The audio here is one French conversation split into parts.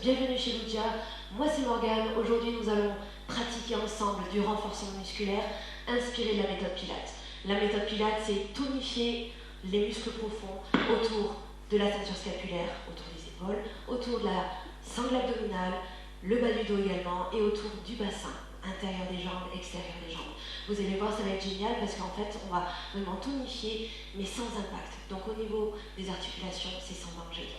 bienvenue chez Lucia, moi c'est Morgane. Aujourd'hui nous allons pratiquer ensemble du renforcement musculaire inspiré de la méthode Pilates. La méthode Pilates, c'est tonifier les muscles profonds autour de la ceinture scapulaire, autour des épaules, autour de la sangle abdominale, le bas du dos également, et autour du bassin, intérieur des jambes, extérieur des jambes. Vous allez voir, ça va être génial parce qu'en fait, on va vraiment tonifier, mais sans impact. Donc au niveau des articulations, c'est sans danger.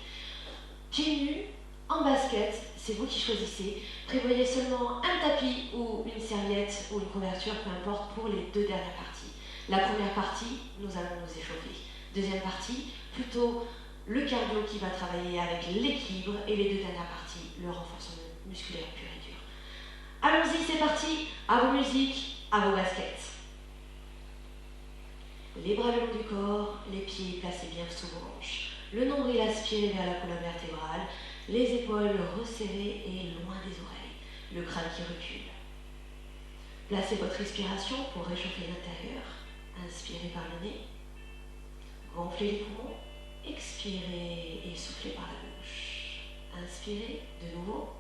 Pieds nus, en basket, c'est vous qui choisissez. Prévoyez seulement un tapis ou une serviette ou une couverture, peu importe, pour les deux dernières parties. La première partie, nous allons nous échauffer. Deuxième partie, plutôt le cardio qui va travailler avec l'équilibre, et les deux dernières parties, le renforcement musculaire pur et dur. Allons-y, c'est parti, à vos musiques, à vos baskets. Les bras le long du corps, les pieds placés bien sous vos hanches. Le nombril aspiré vers la colonne vertébrale, les épaules resserrées et loin des oreilles, le crâne qui recule. Placez votre respiration pour réchauffer l'intérieur. Inspirez par le nez, gonflez les poumons, expirez et soufflez par la bouche. Inspirez de nouveau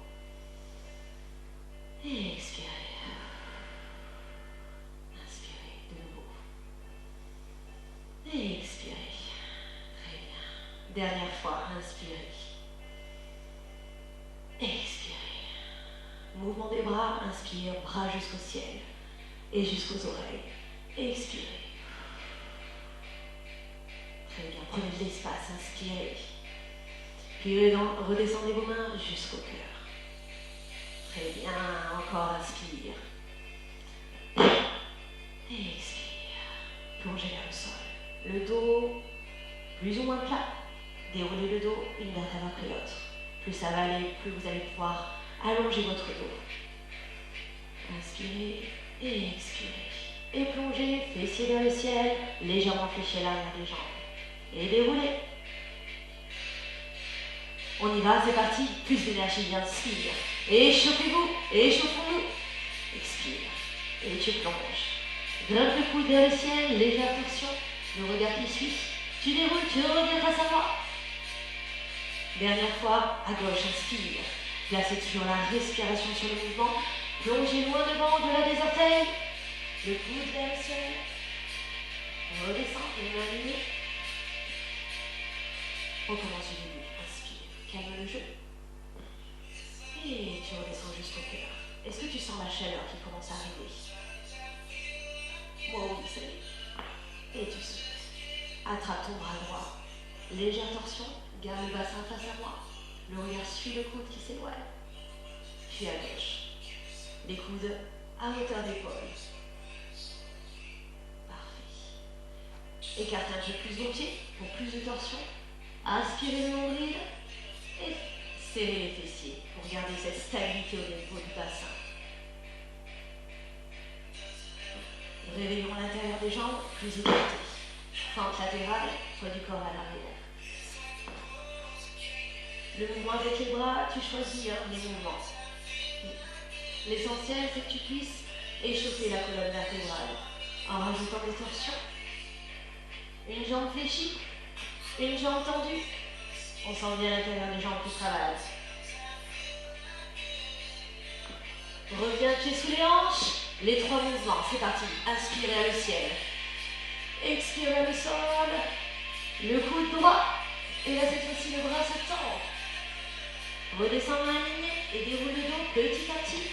et expirez. Inspirez de nouveau et expirez. Très bien. Dernière fois, inspirez. Expirez. Mouvement des bras, inspire, bras jusqu'au ciel et jusqu'aux oreilles. Expirez. Très bien, prenez de l'espace, inspirez. Puis redescendez vos mains jusqu'au cœur. Très bien, encore inspire. Et expire. Plongez vers le sol. Le dos plus ou moins plat. Déroulez le dos, une vertèbre après l'autre. Plus ça va aller, plus vous allez pouvoir allonger votre dos. Inspirez et expirez. Et plongez, fessiers vers le ciel, légèrement fléchis à l'arrière des jambes. Et déroulez. On y va, c'est parti. Plus d'énergie, inspire. Échauffez-vous, échauffons-nous. Expire. Et tu plonges. Grimpe le coude vers le ciel, légère flexion. Le regard qui suit. Tu déroules, tu reviens face à moi. Dernière fois, à gauche, inspire. Placez toujours la respiration sur le mouvement. Plongez loin devant, au-delà des orteils. Le coude vers le ciel. Redescends, les mains alignées. Recommence du début. Inspire. Calme le jeu. Et tu redescends jusqu'au cœur. Est-ce que tu sens la chaleur qui commence à arriver? Moi oui, ça y est. Et tu souffles. Attrape ton bras droit. Légère torsion. Garde le bassin face à moi. Le regard suit le coude qui s'éloigne. Puis à gauche. Les coudes à hauteur d'épaule. Parfait. Écartez un peu plus vos pieds pour plus de torsion. Inspirez le nombril et serrez les fessiers pour garder cette stabilité au niveau du bassin. Réveillons l'intérieur des jambes, plus écartées. Fente latérale, poids du corps à l'arrière. Le mouvement avec les bras, tu choisis les mouvements. L'essentiel, c'est que tu puisses échauffer la colonne vertébrale en rajoutant des torsions. Une jambe fléchie, une jambe tendue. On sent bien l'intérieur des jambes qui travaillent. Reviens pied sous les hanches. Les trois mouvements, c'est parti. Inspire vers le ciel. Expire vers le sol. Le coude droit. Et là, cette fois-ci, le bras se tend. Redescends main alignée et déroule le dos petit à petit.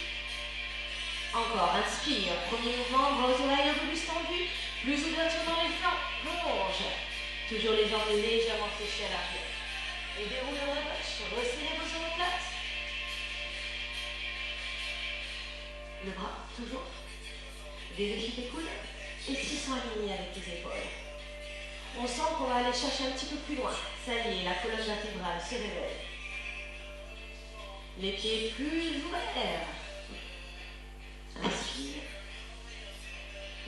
Encore, inspire. Premier mouvement, bras aux oreilles un peu plus tendus. Plus ouverture dans les flancs. Plonge. Toujours les jambes légèrement fléchies à l'arrière. Et déroule à la gauche. Resserrez vos omoplates. Le bras, toujours. Vérifie tes coudes. Et s'ils sont alignés avec tes épaules. On sent qu'on va aller chercher un petit peu plus loin. Ça y est, la colonne vertébrale se réveille. Les pieds plus ouverts. Inspire.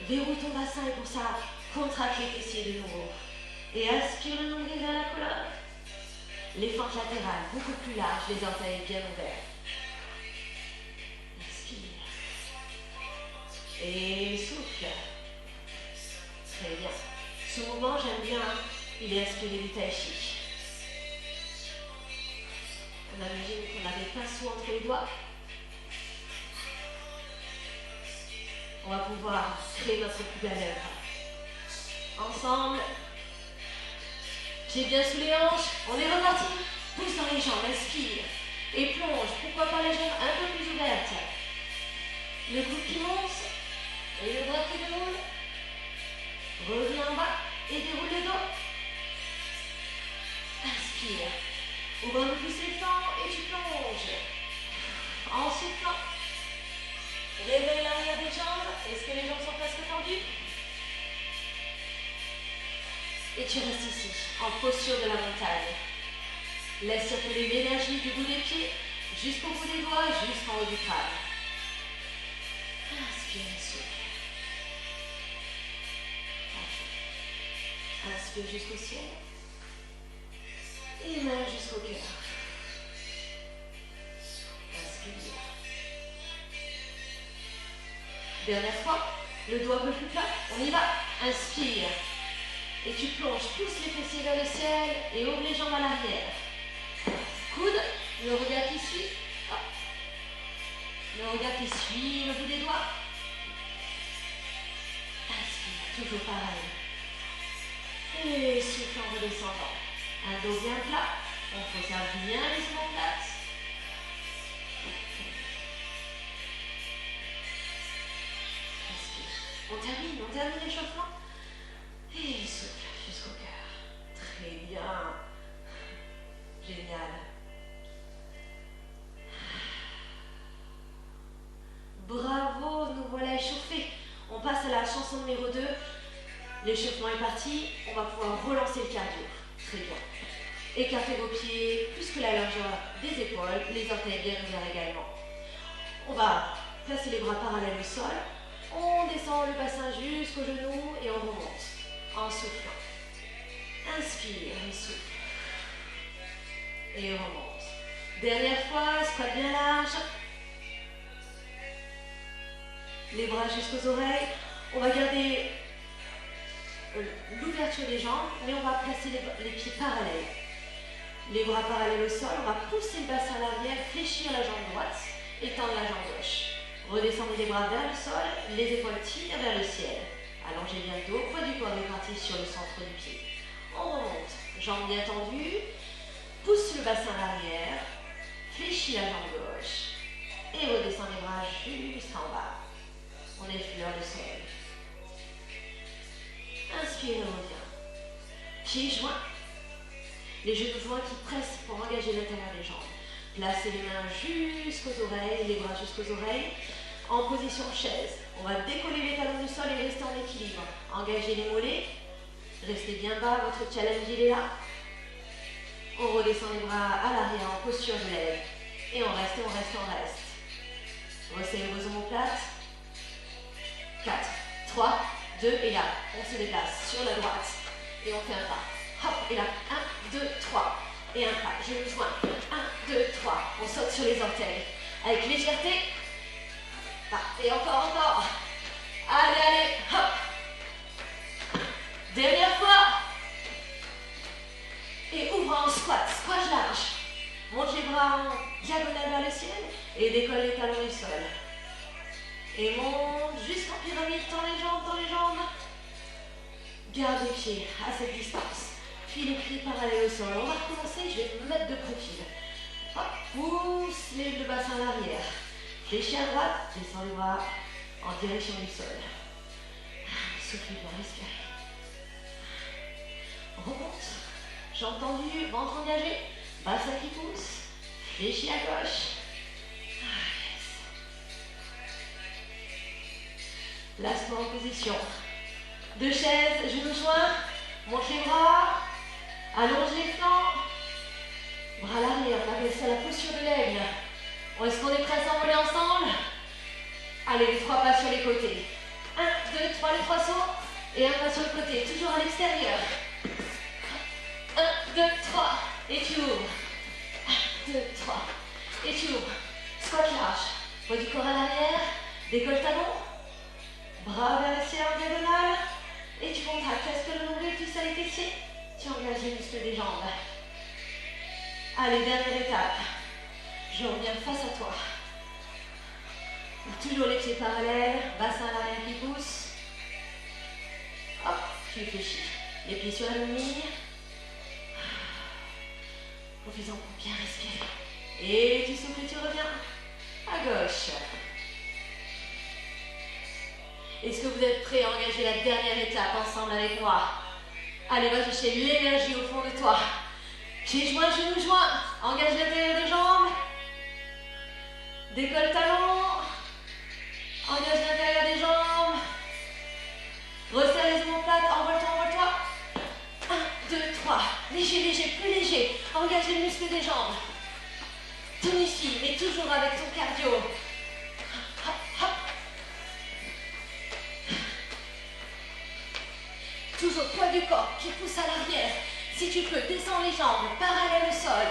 Verrouille ton bassin et pour ça, contracte les fessiers de nouveau. Et aspire le nombril vers la colonne. Les fentes latérales beaucoup plus larges, les orteils bien ouverts. Inspire. Et souffle. Très bien. Ce mouvement, j'aime bien, il est inspiré du tai chi. On imagine qu'on avait pinceaux entre les doigts. On va pouvoir créer notre plus belle œuvre. Ensemble, pieds bien sous les hanches, on est reparti. Pousse dans les jambes, inspire. Et plonge, pourquoi pas les jambes un peu plus ouvertes. Le coude qui monte, et le bras qui déroule. Reviens en bas et déroule le dos. Inspire. Ouvre un peu plus les flancs et tu plonges. En soufflant. Réveille l'arrière des jambes. Est-ce que les jambes sont presque tendues? Et tu restes ici, en posture de la montagne. Laisse circuler l'énergie du bout des pieds jusqu'au bout des doigts, jusqu'en haut du crâne. Inspire et souffle. Inspire jusqu'au ciel. Et main jusqu'au cœur. Inspire. Dernière fois, le doigt un peu plus plat. On y va. Inspire. Et tu plonges, pousse les fessiers vers le ciel et ouvre les jambes à l'arrière. Coude, le regard qui suit. Hop. Le regard qui suit le bout des doigts. Inspire, toujours pareil. Et souffle en redescendant. Un dos bien plat. On fait ça bien les omoplates. Inspire. On termine l'échauffement. Et souffle jusqu'au cœur. Très bien. Génial. Bravo, nous voilà échauffés. On passe à la chanson numéro 2. L'échauffement est parti. On va pouvoir relancer le cardio. Très bien. Écartez vos pieds plus que la largeur des épaules. Les orteils bien ouverts également. On va placer les bras parallèles au sol. On descend le bassin jusqu'au genou et on remonte. En soufflant. Inspire et souffle. Et remonte. Dernière fois, squat bien large. Les bras jusqu'aux oreilles. On va garder l'ouverture des jambes, mais on va placer les pieds parallèles. Les bras parallèles au sol. On va pousser le bassin à l'arrière, fléchir la jambe droite et tendre la jambe gauche. Redescendez les bras vers le sol, les épaules tirent vers le ciel. Allongez bien le dos, poids du corps réparti sur le centre du pied. On remonte, jambes bien tendues, pousse le bassin à l'arrière, fléchit la jambe gauche et redescend les bras jusqu'en bas. On effleure le sol. Inspire et revient. Pieds joints, les genoux joints qui pressent pour engager l'intérieur des jambes. Placez les mains jusqu'aux oreilles, les bras jusqu'aux oreilles. En position chaise, on va décoller les talons du sol et rester en équilibre. Engagez les mollets. Restez bien bas, votre challenge il est là. On redescend les bras à l'arrière en posture de lèvre. Et on reste, on reste, on reste. Resserrez vos omoplates. 4, 3, 2, et là, on se déplace sur la droite. Et on fait un pas. Hop, et là, 1, 2, 3. Et un pas, genoux joints. 1, 2, 3. On saute sur les orteils. Avec légèreté. Et encore. Allez, hop. Dernière fois. Et ouvre en squat, squat large. Monte les bras en diagonale vers le ciel et décolle les talons du sol. Et monte jusqu'en pyramide, tends les jambes. Garde les pieds à cette distance. Puis les pieds parallèles au sol. On va recommencer, je vais me mettre de profil. Hop, pousse le bassin à l'arrière. Fléchis à droite, descends les bras en direction du sol. Soufflez bien, respirez. Remonte. Jambes tendues, ventre engagé. Bassin qui pousse. Fléchis à gauche. Place-toi en position. Deux chaises, genoux joints. Monte les bras. Allonge les flancs. Bras à l'arrière, on appelle ça la posture de l'aigle. Est-ce qu'on est prêts à s'envoler ensemble? Allez, les 3 pas sur les côtés. 1, 2, 3, les 3 sauts. Et un pas sur le côté, toujours à l'extérieur. 1, 2, 3. Et tu ouvres. 1, 2, 3. Et tu ouvres. Squat large. Poids du corps à l'arrière. Décolle talon. Bras vers le ciel en diagonale. Et tu contractes. Est-ce que le nombril, tu sers les fessiers? Tu engages les muscles des jambes. Allez, dernière étape. Je reviens face à toi. Toujours les pieds parallèles, bassin à l'arrière qui pousse. Hop, tu fléchis. Les pieds sur la même ligne. Profite-en pour bien respirer. Et tu souffles et tu reviens à gauche. Est-ce que vous êtes prêts à engager la dernière étape ensemble avec moi? Allez, va chercher l'énergie au fond de toi. Pieds joints, genoux joints. Engage l'intérieur des jambes. Décolle talon. Engage l'intérieur des jambes. Resserre les omoplates. Envole-toi, envole-toi. 1, 2, 3. Léger, léger, plus léger. Engage les muscles des jambes. Tonifie, mais toujours avec ton cardio. Hop, hop. Toujours poids du corps qui pousse à l'arrière. Si tu peux, descends les jambes, parallèle au sol.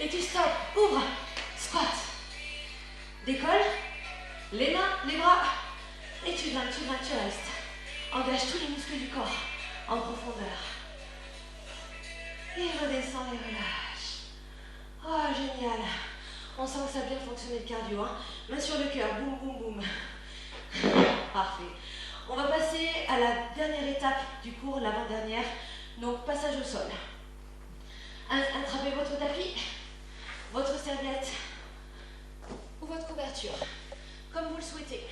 Et tu stops, ouvre, squat. Décolle, les mains, les bras. Et tu grimpes, tu restes. Engage tous les muscles du corps en profondeur. Et redescends et relâche. Oh, génial. On sent que ça a bien fonctionné le cardio. Hein. Main sur le cœur, boum, boum, boum. Parfait. On va passer à la dernière étape du cours, l'avant-dernière. Donc, passage au sol. Attrapez votre tapis, votre serviette ou votre couverture, comme vous le souhaitez.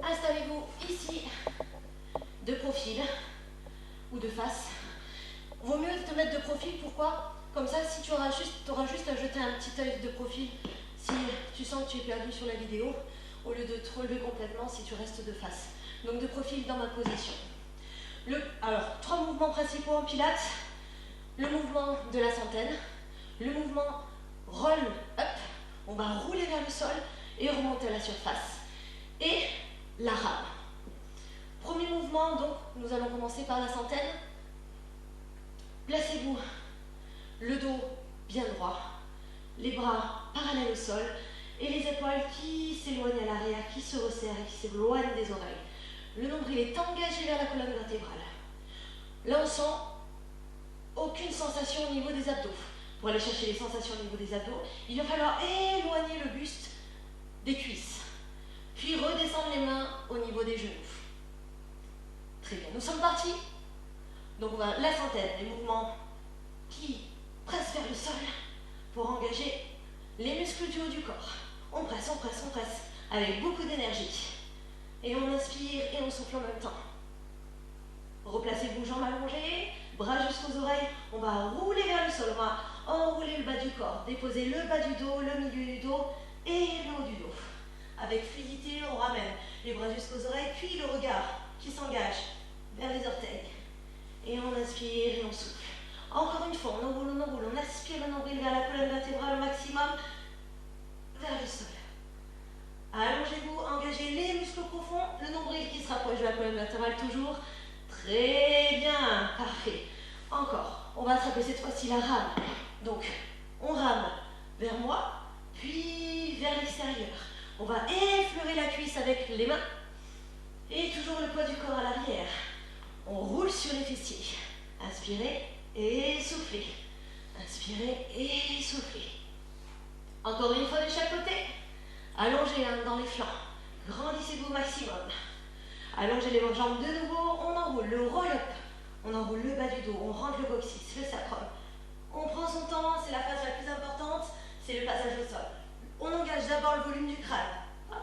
Installez-vous ici, de profil ou de face. Vaut mieux te mettre de profil, pourquoi? Comme ça, si tu auras juste à jeter un petit œil de profil, si tu sens que tu es perdu sur la vidéo, au lieu de te relever complètement si tu restes de face. Donc de profil dans ma position. Alors, 3 mouvements principaux en pilates. Le mouvement de la centaine, le mouvement roll up, on va rouler vers le sol et remonter à la surface. Et la rame. Premier mouvement, donc, nous allons commencer par la centaine. Placez-vous le dos bien droit, les bras parallèles au sol et les épaules qui s'éloignent à l'arrière, qui se resserrent et qui s'éloignent des oreilles. Le nombril est engagé vers la colonne vertébrale. Là, on sent aucune sensation au niveau des abdos. Pour aller chercher les sensations au niveau des abdos, il va falloir éloigner le buste des cuisses, puis redescendre les mains au niveau des genoux. Très bien, nous sommes partis. Donc on va la centaine, les mouvements qui pressent vers le sol pour engager les muscles du haut du corps. On presse, on presse, on presse, avec beaucoup d'énergie. Et on inspire et on souffle en même temps. Replacez-vous, jambes allongées, bras jusqu'aux oreilles. On va rouler vers le sol, on va enrouler le bas du corps, déposer le bas du dos, le milieu du dos et le haut du dos. Avec fluidité, on ramène les bras jusqu'aux oreilles, puis le regard qui s'engage vers les orteils. Et on inspire et on souffle. Encore une fois, on enroule, on aspire le nombril vers la colonne vertébrale au maximum, vers le sol. Allongez-vous, engagez les muscles profonds, le nombril qui se rapproche de la colonne vertébrale toujours. Très bien, parfait. Encore, on va attraper cette fois-ci la rame. Donc, on rame vers moi, puis vers l'extérieur. On va effleurer la cuisse avec les mains et toujours le poids du corps à l'arrière. On roule sur les fessiers. Inspirez et soufflez. Inspirez et soufflez. Encore une fois de chaque côté. Allongez dans les flancs. Grandissez-vous au maximum. Allongez les jambes de nouveau. On enroule le roll-up. On enroule le bas du dos. On rentre le coccyx, le sacrum. On prend son temps. C'est la phase la plus importante. C'est le passage au sol. On engage d'abord le volume du crâne. Hop.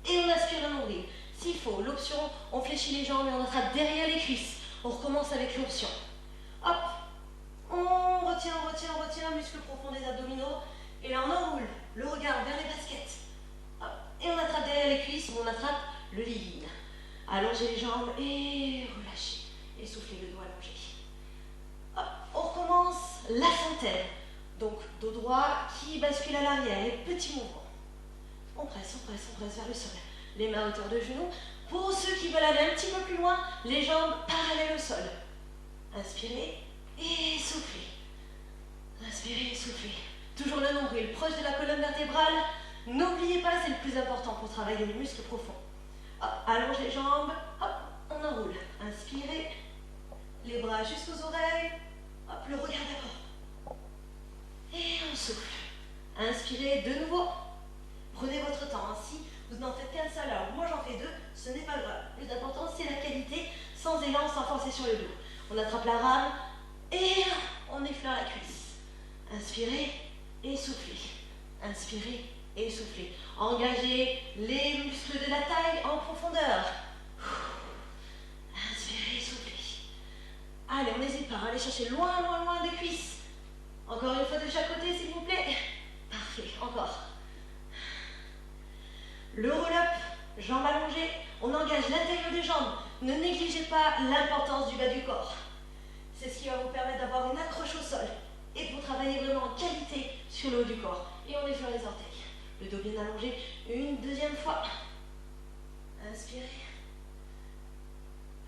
Et on aspire le nombril. S'il faut, l'option, on fléchit les jambes et on attrape derrière les cuisses. On recommence avec l'option. Hop. On retient, muscle profond des abdominaux. Et là, on enroule le regard vers les baskets. Hop. Et on attrape derrière les cuisses ou on attrape le lean. Allongez les jambes et relâchez. Et soufflez le dos allongé. Hop. On recommence la centaine. Donc, dos droit qui bascule à l'arrière. Et petit mouvement. On presse vers le sol. Les mains à hauteur de genoux. Pour ceux qui veulent aller un petit peu plus loin, les jambes parallèles au sol. Inspirez et soufflez. Inspirez et soufflez. Toujours le nombril proche de la colonne vertébrale, N'oubliez pas, c'est le plus important pour travailler les muscles profonds. Hop, allonge les jambes, hop, on enroule. Inspirez, les bras jusqu'aux oreilles, hop, le regard d'abord. Et on souffle. Inspirez de nouveau. Prenez votre temps. Si vous n'en faites qu'un seul, alors moi j'en fais deux, ce n'est pas grave. Le plus important, c'est la qualité, sans élan, sans forcer sur le dos. On attrape la rame et on effleure la cuisse. Inspirez et soufflez. Inspirez et soufflez. Engagez les muscles de la taille en profondeur. Inspirez et soufflez. Allez, on n'hésite pas, allez chercher loin, loin, loin des cuisses. Encore une fois de chaque côté, s'il vous plaît. Parfait, encore. Le roll-up, jambes allongées, on engage l'intérieur des jambes. Ne négligez pas l'importance du bas du corps. C'est ce qui va vous permettre d'avoir une accroche au sol et pour travailler vraiment en qualité sur le haut du corps. Et on effleure les orteils. Le dos bien allongé, une deuxième fois. Inspirez.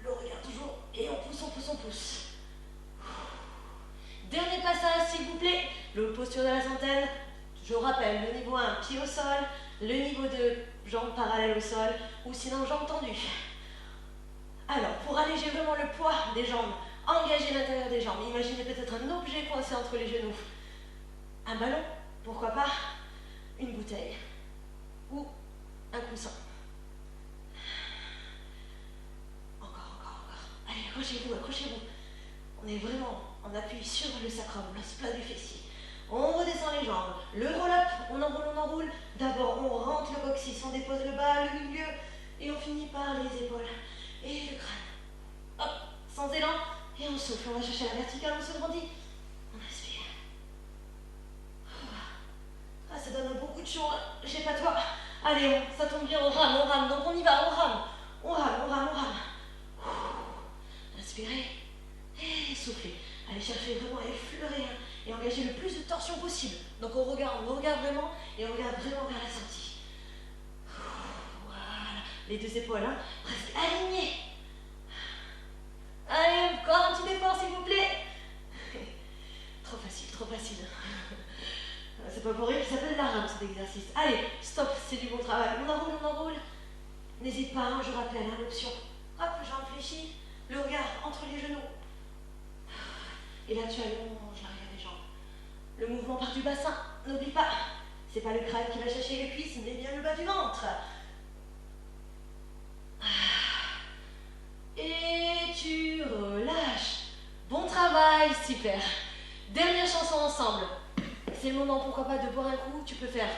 Le regard toujours et on pousse, on pousse, on pousse. Dernier passage, s'il vous plaît. Le posture de la centaine. Je vous rappelle, le niveau 1, pied au sol. Le niveau 2, jambes parallèles au sol. Ou sinon, jambes tendues. Alors, pour alléger vraiment le poids des jambes, engagez l'intérieur des jambes. Imaginez peut-être un objet coincé entre les genoux. Un ballon, pourquoi pas. Une bouteille. Ou un coussin. Encore, encore, encore. Allez, accrochez-vous, accrochez-vous. On est vraiment en appui sur le sacrum, l'os plat du fessier. On redescend les jambes. Le roll-up, on enroule, on enroule. D'abord, on rentre le coccyx, on dépose le bas, le milieu, et on finit par les épaules et le crâne. Hop, sans élan, et on souffle. On va chercher la verticale, on se grandit. On inspire. Ah, ça donne beaucoup de chaud, j'ai pas de voix. Allez, ça tombe bien, on rame, donc on y va, on rame. On rame, on rame, on rame. Inspirez et soufflez. Allez chercher vraiment à effleurer et engager le plus de torsion possible. Donc on regarde vraiment et on regarde vraiment vers la sortie. Voilà, les deux épaules, presque alignées. Allez, encore un petit effort s'il vous plaît. Trop facile, trop facile. C'est pas pour rien qu'il s'appelle la rame cet exercice. Allez, stop, c'est du bon travail. On enroule, on enroule. N'hésite pas, je rappelle, l'option. Hop, jambes fléchies, le regard entre les genoux. Et là, tu allonges l'arrière des jambes. Le mouvement part du bassin, n'oublie pas. C'est pas le crâne qui va chercher les cuisses, mais bien le bas du ventre. Et tu relâches. Bon travail, super. Dernière chanson ensemble. C'est le moment, pourquoi pas, de boire un coup. Tu peux faire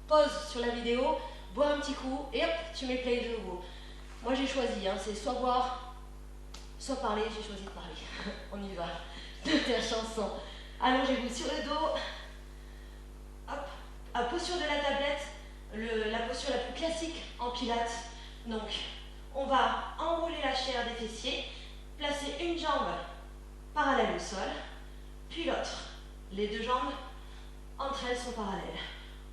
pause sur la vidéo, boire un petit coup, et hop, tu mets play de nouveau. Moi, j'ai choisi, c'est soit boire, soit parler. J'ai choisi de parler. On y va. Dernière chanson. Allongez-vous sur le dos. Hop. À posture de la tablette, la posture la plus classique en pilates. Donc, on va enrouler la chair des fessiers, placer une jambe parallèle au sol, puis l'autre. Les deux jambes, entre elles, sont parallèles.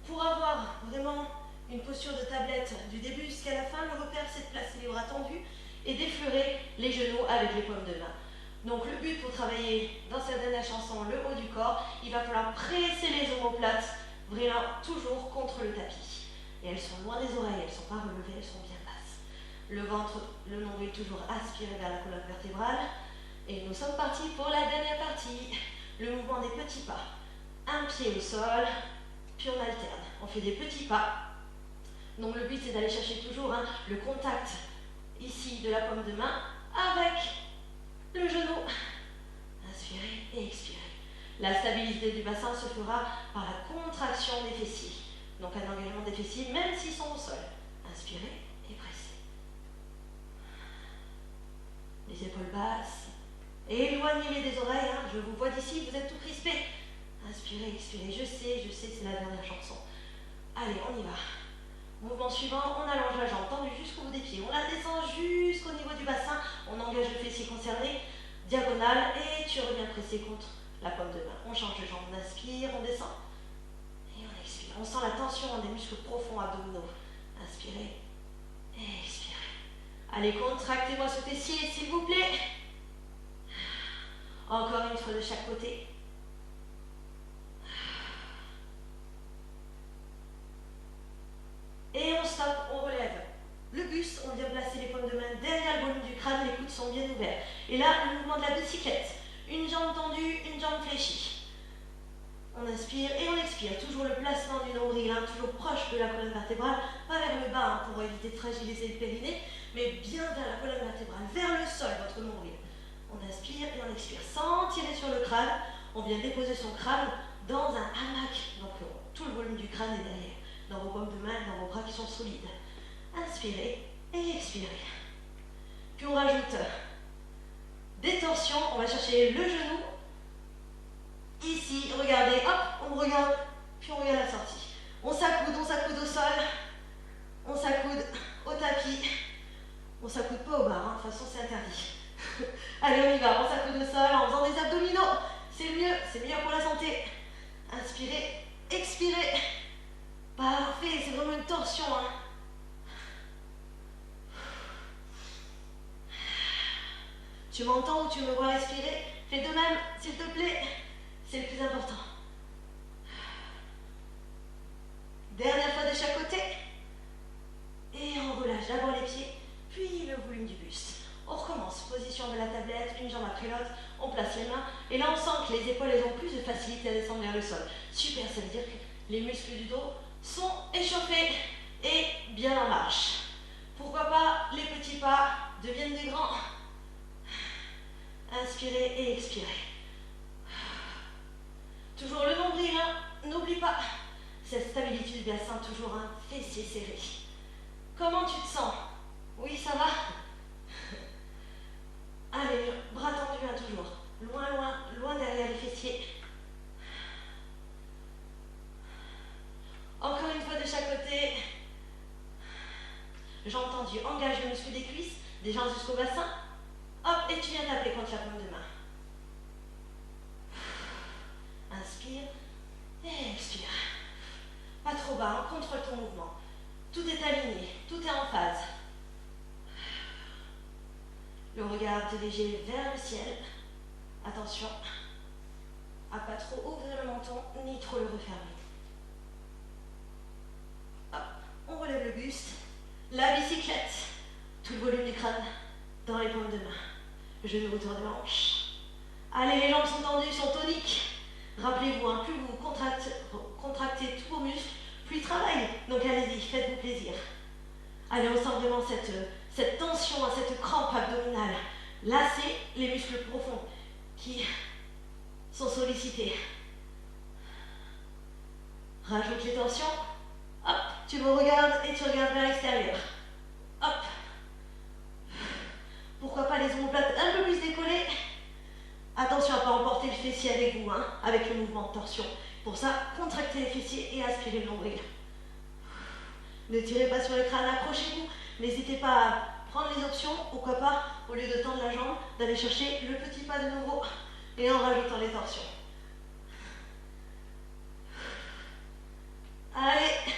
Pour avoir vraiment une posture de tablette du début jusqu'à la fin, le repère, c'est de placer les bras tendus et d'effleurer les genoux avec les paumes de main. Donc le but pour travailler dans cette dernière chanson, le haut du corps, il va falloir presser les omoplates vraiment toujours contre le tapis. Et elles sont loin des oreilles, elles ne sont pas relevées, elles sont bien basses. Le ventre, le nombril toujours aspiré vers la colonne vertébrale. Et nous sommes partis pour la dernière partie, le mouvement des petits pas. Un pied au sol, puis on alterne. On fait des petits pas. Donc le but c'est d'aller chercher toujours le contact ici de la paume de main avec le genou. Inspirez et expirez. La stabilité du bassin se fera par la contraction des fessiers. Donc un engagement des fessiers même s'ils sont au sol. Inspirez et pressez. Les épaules basses. Éloignez-les des oreilles. Je vous vois d'ici, vous êtes tout crispés. Inspirez, expirez. Je sais, c'est la dernière chanson. Allez, on y va. Mouvement suivant, on allonge la jambe tendue jusqu'au bout des pieds. On la descend jusqu'au niveau du bassin. On engage le fessier concerné. Diagonale. Et tu reviens presser contre la paume de main. On change de jambe. On inspire, on descend. Et on expire. On sent la tension des muscles profonds abdominaux. Inspirez et expirez. Allez, contractez-moi ce fessier, s'il vous plaît. Encore une fois de chaque côté. bien placer les paumes de main derrière le volume du crâne, les coudes sont bien ouverts. Et là, le mouvement de la bicyclette. Une jambe tendue, une jambe fléchie. On inspire et on expire. Toujours le placement du nombril, hein, toujours proche de la colonne vertébrale, pas vers le bas hein, pour éviter de fragiliser le périnée, mais bien vers la colonne vertébrale, vers le sol, votre nombril. On inspire et on expire sans tirer sur le crâne. On vient déposer son crâne dans un hamac. Donc tout le volume du crâne est derrière. Dans vos paumes de main, dans vos bras qui sont solides. Inspirez et expirez. Puis on rajoute des torsions. On va chercher le genou. Ici, regardez, hop, on regarde, puis on regarde la sortie. On s'accoude au sol. On s'accoude au tapis. On s'accoude pas au bar, hein, de toute façon c'est interdit. Allez, on y va, on s'accoude au sol en faisant des abdominaux. C'est meilleur pour la santé. Inspirez, expirez. Parfait, c'est vraiment une torsion. Hein. Tu m'entends ou tu me vois respirer? Fais de même, s'il te plaît. C'est le plus important. Dernière fois de chaque côté. Et on relâche d'abord les pieds, puis le volume du buste. On recommence, position de la tablette, une jambe après l'autre, on place les mains, et là on sent que les épaules elles ont plus de facilité à descendre vers le sol. Super, ça veut dire que les muscles du dos sont échauffés et bien en marche. Pourquoi pas, les petits pas deviennent des grands. Inspirez et expirez. Toujours le nombril, hein, n'oublie pas. Cette stabilité du bassin, toujours un fessier serré. Comment tu te sens? Oui, ça va? Allez, bras tendus, hein, toujours. Loin, loin, loin derrière les fessiers. Encore une fois de chaque côté. Jambes tendues, engage le muscle des cuisses, des jambes jusqu'au bassin. Hop, et tu viens taper contre la paume de main. Inspire et expire. Pas trop bas, on contrôle ton mouvement. Tout est aligné, tout est en phase. Le regard dirigé vers le ciel. Attention à pas trop ouvrir le menton, ni trop le refermer. Hop, on relève le buste. La bicyclette. Tout le volume du crâne dans les paumes de main. Genou autour des hanches. Allez, les jambes sont tendues, sont toniques. Rappelez-vous, hein, plus vous contractez tous vos muscles, plus ils travaillent. Donc allez-y, faites-vous plaisir. Allez, on sent vraiment cette tension, cette crampe abdominale. Là, c'est les muscles profonds qui sont sollicités. Rajoute les tensions. Hop, tu me regardes et tu regardes vers l'extérieur. Hop. Pourquoi pas les omoplates un peu plus décollées. Attention à ne pas emporter le fessier avec vous, hein, avec le mouvement de torsion. Pour ça, contractez les fessiers et aspirez le nombril. Ne tirez pas sur le crâne, accrochez-vous. N'hésitez pas à prendre les options, pourquoi pas, au lieu de tendre la jambe, d'aller chercher le petit pas de nouveau et en rajoutant les torsions. Allez,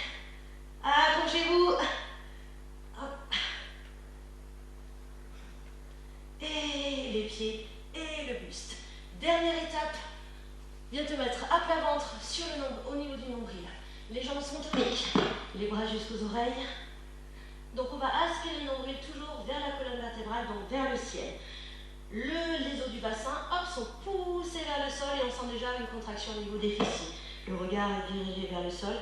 accrochez-vous. Hop. Et les pieds et le buste. Dernière étape, viens te mettre à plat ventre sur au niveau du nombril. Les jambes sont toniques, les bras jusqu'aux oreilles. Donc on va aspirer le nombril toujours vers la colonne vertébrale, donc vers le ciel. Les os du bassin, hop, sont poussés vers le sol et on sent déjà une contraction au niveau des fessiers. Le regard est dirigé vers le sol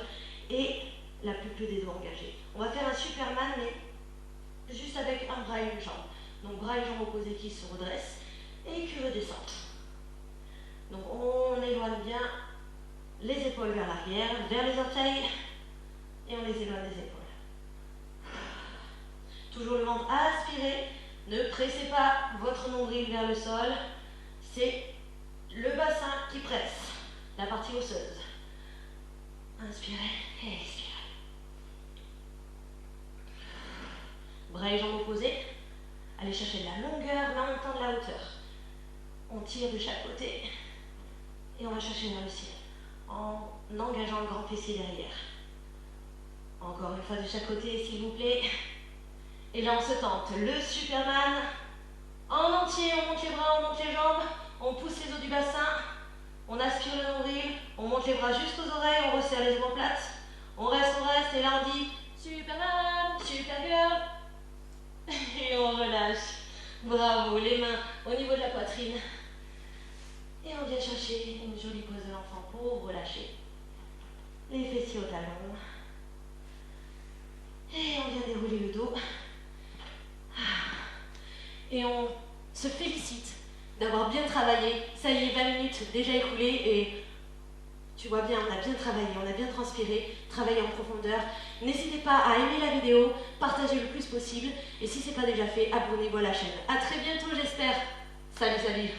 et la pupille des doigts engagée. On va faire un Superman, mais juste avec un bras et une jambe. Donc bras et jambes opposés qui se redressent et qui redescendent. Donc on éloigne bien les épaules vers l'arrière, vers les orteils, et on les éloigne des épaules. Toujours le ventre aspiré, ne pressez pas votre nombril vers le sol, c'est le bassin qui presse, la partie osseuse. Inspirez et expirez. Bras et jambes opposés, allez chercher de la longueur, mais en même temps de la hauteur. On tire de chaque côté et on va chercher vers le ciel en engageant le grand fessier derrière. Encore une fois de chaque côté, s'il vous plaît. Et là, on se tente le Superman. En entier, on monte les bras, on monte les jambes, on pousse les os du bassin, on aspire le nombril, on monte les bras jusqu'aux oreilles, on resserre les omoplates, on reste, et là on dit Superman, Supergirl. Bravo, les mains au niveau de la poitrine. Et on vient chercher une jolie pose de l'enfant pour relâcher. Les fessiers au talon. Et on vient dérouler le dos. Et on se félicite d'avoir bien travaillé. Ça y est, 20 minutes déjà écoulées et tu vois bien, on a bien travaillé, on a bien transpiré, travaillé en profondeur. N'hésitez pas à aimer la vidéo, partager le plus possible et si ce n'est pas déjà fait, abonnez-vous à la chaîne. A très bientôt j'espère. Salut, salut.